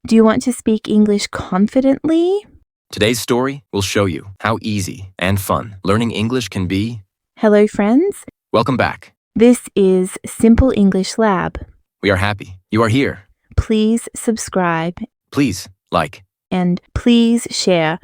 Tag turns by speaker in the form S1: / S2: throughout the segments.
S1: Do you want to speak English confidently?
S2: Today's story will show you how easy and fun learning English can be.
S1: Hello, friends.
S2: Welcome back.
S1: This is Simple English Lab.
S2: We are happy you are here.
S1: Please subscribe
S2: Please like.
S1: and please share.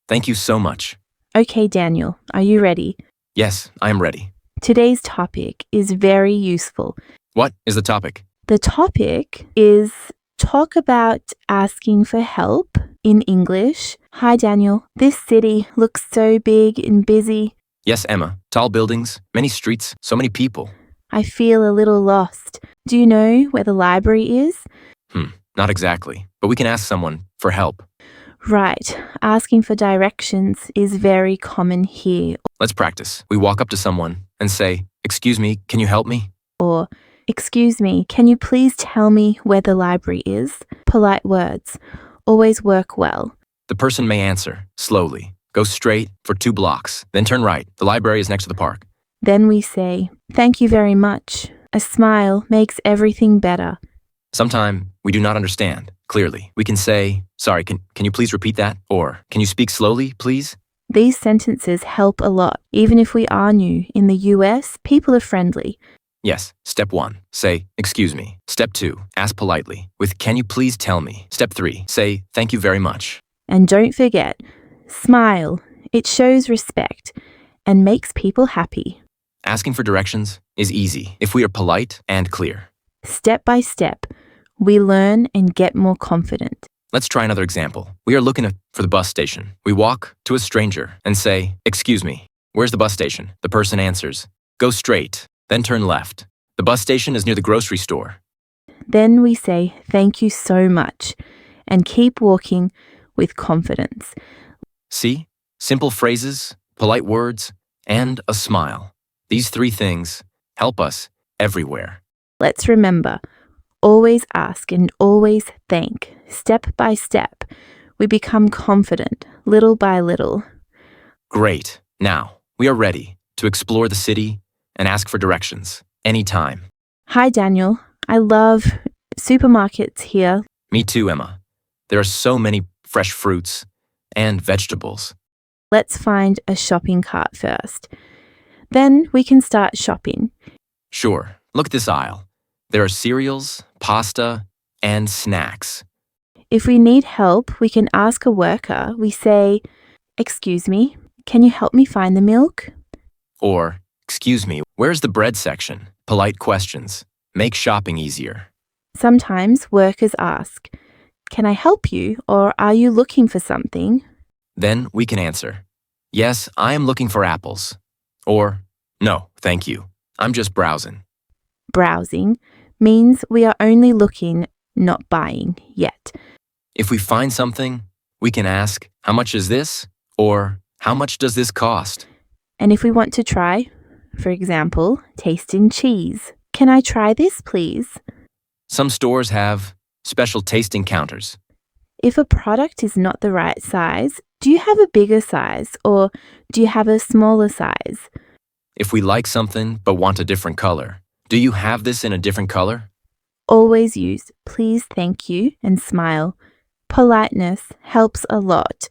S2: Thank you so much.
S1: Okay, Daniel, are you ready?
S2: Yes, I am ready.
S1: Today's topic is very useful.
S2: What is the topic?
S1: The topic is talk about asking for help in English. Hi, Daniel. This city looks so big and busy.
S2: Yes, Emma. Tall buildings, many streets, so many people.
S1: I feel a little lost. Do you know where the library is?
S2: Not exactly, but we can ask someone for help.
S1: Right. Asking for directions is very common here.
S2: Let's practice. We walk up to someone and say, "Excuse me, can you help me?"
S1: Or, excuse me, can you please tell me where the library is? Polite words always work well.
S2: The person may answer, slowly. Go straight for 2 blocks, then turn right. The library is next to the park.
S1: Then we say, thank you very much. A smile makes everything better.
S2: Sometime we do not understand clearly. We can say, "Sorry, can you please repeat that?" Or, "Can you speak slowly, please?"
S1: These sentences help a lot. Even if we are new, in the US, people are friendly.
S2: Yes. Step 1, say, "Excuse me." Step 2, ask politely with, "Can you please tell me?" Step 3, say, "Thank you very much."
S1: And don't forget, smile. It shows respect and makes people happy.
S2: Asking for directions is easy if we are polite and clear.
S1: Step by step, we learn and get more confident.
S2: Let's try another example. We are looking for the bus station. We walk to a stranger and say, "Excuse me, where's the bus station?" The person answers, "Go straight, then turn left. The bus station is near the grocery store."
S1: Then we say, thank you so much, and keep walking with confidence.
S2: See? Simple phrases, polite words, and a smile. These 3 things help us everywhere.
S1: Let's remember, always ask and always thank. Step by step, we become confident, little by little.
S2: Great. Now, we are ready to explore the city and ask for directions anytime.
S1: Hi, Daniel. I love supermarkets here.
S2: Me too, Emma. There are so many fresh fruits and vegetables.
S1: Let's find a shopping cart first. Then we can start shopping.
S2: Sure. Look at this aisle. There are cereals, pasta, and snacks.
S1: If we need help, we can ask a worker. We say, excuse me, can you help me find the milk?
S2: Or, "Excuse me, where's the bread section?" Polite questions make shopping easier.
S1: Sometimes workers ask, can I help you, or are you looking for something?
S2: Then we can answer, "Yes, I am looking for apples." Or, "No, thank you. I'm just browsing."
S1: Browsing means we are only looking, not buying yet.
S2: If we find something, we can ask, "How much is this?" Or, "How much does this cost?"
S1: And if we want to try, for example, tasting cheese, can I try this, please?
S2: Some stores have special tasting counters.
S1: If a product is not the right size, do you have a bigger size or do you have a smaller size?
S2: If we like something but want a different color, "Do you have this in a different color?"
S1: Always use please, thank you, and smile. Politeness helps a lot.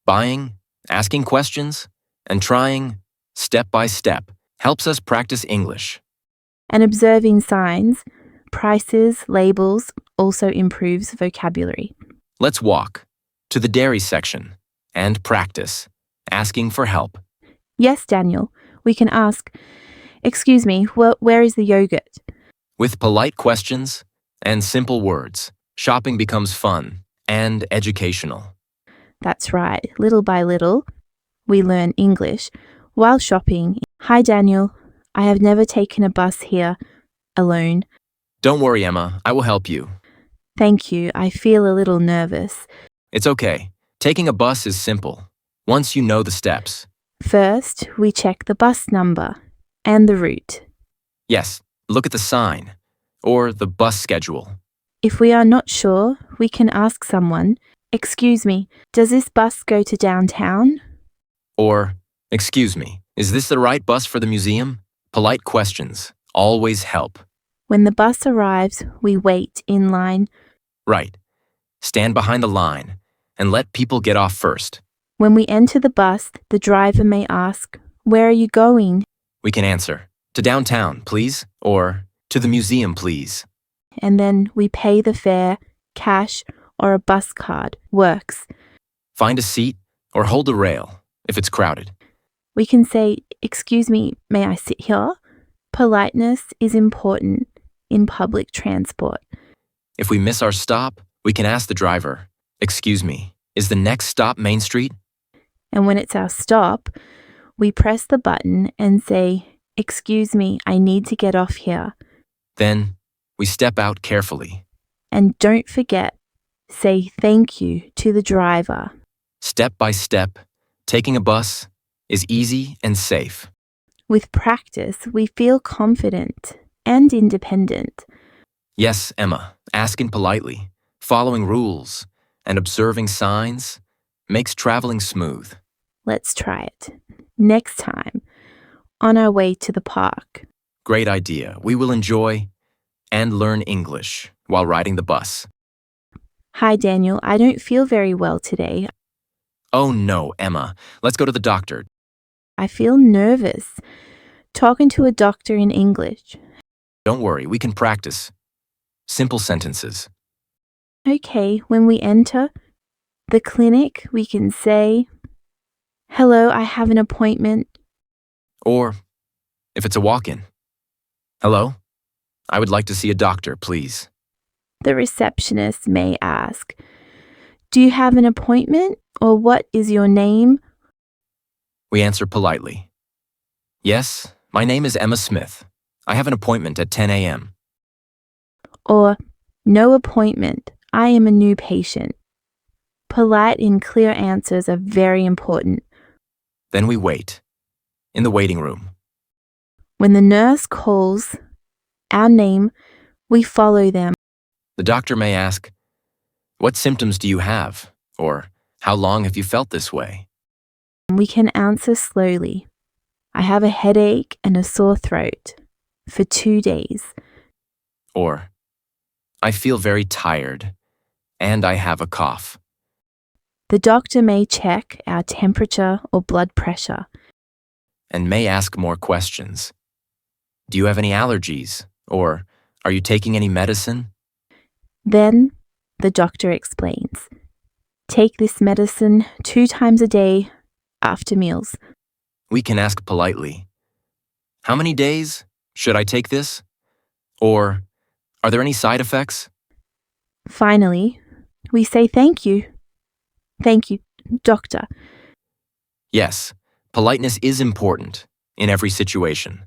S2: Buying, asking questions, and trying step by step helps us practice English.
S1: And observing signs, prices, labels also improves vocabulary.
S2: Let's walk to the dairy section and practice asking for help.
S1: Yes, Daniel, we can ask, excuse me, where is the yogurt?
S2: With polite questions and simple words, shopping becomes fun and educational.
S1: That's right. Little by little, we learn English while shopping. Hi, Daniel. I have never taken a bus here alone.
S2: Don't worry, Emma. I will help you.
S1: Thank you. I feel a little nervous.
S2: It's okay. Taking a bus is simple once you know the steps.
S1: First, we check the bus number and the route.
S2: Yes, look at the sign or the bus schedule.
S1: If we are not sure, we can ask someone, excuse me, does this bus go to downtown?
S2: Or, "Excuse me, is this the right bus for the museum?" Polite questions always help.
S1: When the bus arrives, we wait in line.
S2: Right. Stand behind the line and let people get off first.
S1: When we enter the bus, the driver may ask, "Where are you going?"
S2: We can answer, "To downtown, please," or "To the museum, please."
S1: And then we pay the fare, cash, or a bus card. Works.
S2: Find a seat or hold a rail if it's crowded.
S1: We can say, "Excuse me, may I sit here?" Politeness is important in public transport.
S2: If we miss our stop, we can ask the driver, "Excuse me, is the next stop Main Street?"
S1: And when it's our stop, we press the button and say, "Excuse me, I need to get off here."
S2: Then we step out carefully.
S1: And don't forget, say thank you to the driver.
S2: Step by step, taking a bus is easy and safe.
S1: With practice, we feel confident and independent.
S2: Yes, Emma, asking politely, following rules, and observing signs makes traveling smooth.
S1: Let's try it. Next time, on our way to the park.
S2: Great idea. We will enjoy and learn English while riding the bus.
S1: Hi, Daniel. I don't feel very well today.
S2: Oh no, Emma. Let's go to the doctor.
S1: I feel nervous. Talking to a doctor in English.
S2: Don't worry, we can practice. Simple sentences.
S1: Okay, when we enter the clinic, we can say, "Hello, I have an appointment."
S2: Or, if it's a walk-in, "Hello? I would like to see a doctor, please."
S1: The receptionist may ask, "Do you have an appointment?" or "What is your name?"
S2: We answer politely. "Yes, my name is Emma Smith. I have an appointment at 10 a.m.
S1: Or "No appointment. I am a new patient." Polite and clear answers are very important.
S2: Then we wait, in the waiting room.
S1: When the nurse calls our name, we follow them.
S2: The doctor may ask, "What symptoms do you have?" or "How long have you felt this way?"
S1: We can answer slowly. "I have a headache and a sore throat for 2 days."
S2: Or, "I feel very tired and I have a cough."
S1: The doctor may check our temperature or blood pressure.
S2: And may ask more questions. "Do you have any allergies?" or "Are you taking any medicine?"
S1: Then the doctor explains, "Take this medicine 2 times a day after meals."
S2: We can ask politely, "How many days should I take this?" Or, "Are there any side effects?"
S1: Finally, we say thank you. "Thank you, doctor."
S2: Yes, politeness is important in every situation.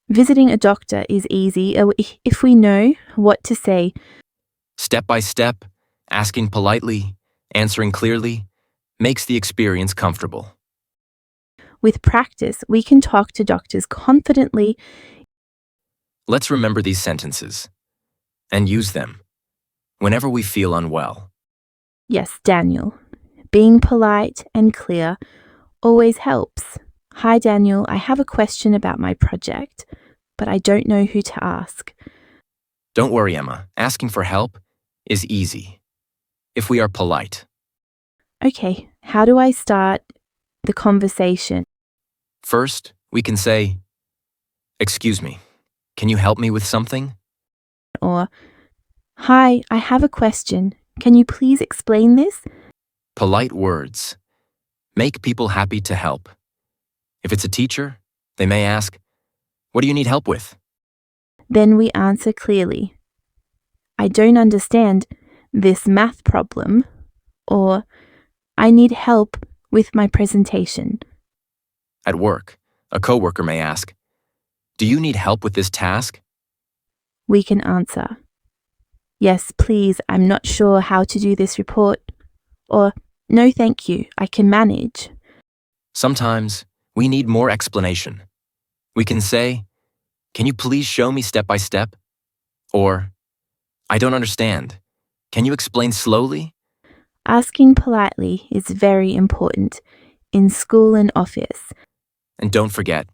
S1: Visiting a doctor is easy if we know what to say.
S2: Step by step, asking politely, answering clearly, makes the experience comfortable.
S1: With practice, we can talk to doctors confidently.
S2: Let's remember these sentences and use them whenever we feel unwell.
S1: Yes, Daniel. Being polite and clear always helps. "Hi, Daniel. I have a question about my project, but I don't know who to ask."
S2: Don't worry, Emma. Asking for help is easy if we are polite.
S1: Okay, how do I start the conversation?
S2: First, we can say, "Excuse me, can you help me with something?"
S1: Or, "Hi, I have a question. Can you please explain this?"
S2: Polite words make people happy to help. If it's a teacher, they may ask, "What do you need help with?"
S1: Then we answer clearly, "I don't understand this math problem," or "I need help with my presentation."
S2: At work, a coworker may ask, "Do you need help with this task?"
S1: We can answer, "Yes, please, I'm not sure how to do this report," or "No, thank you, I can manage."
S2: Sometimes we need more explanation. We can say, "Can you please show me step by step?" Or, "I don't understand. Can you explain slowly?"
S1: Asking politely is very important in school and office.
S2: And don't forget,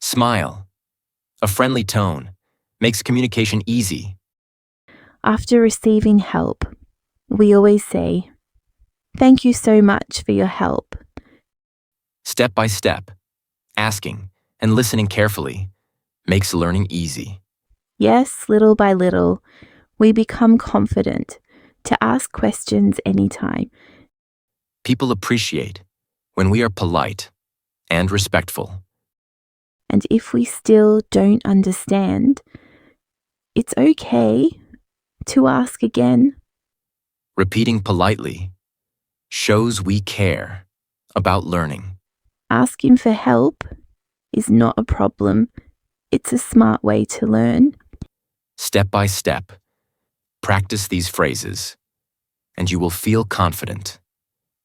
S2: smile. A friendly tone makes communication easy.
S1: After receiving help, We always say, "Thank you so much for your help."
S2: Step by step, asking and listening carefully makes learning easy.
S1: Yes, little by little, we become confident to ask questions anytime.
S2: People appreciate when we are polite and respectful.
S1: And if we still don't understand, it's okay to ask again.
S2: Repeating politely shows we care about learning.
S1: Asking for help is not a problem. It's a smart way to learn.
S2: Step by step, practice these phrases, and you will feel confident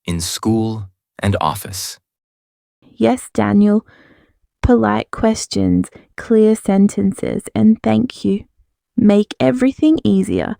S2: in school and office.
S1: Yes, Daniel, polite questions, clear sentences, and thank you make everything easier.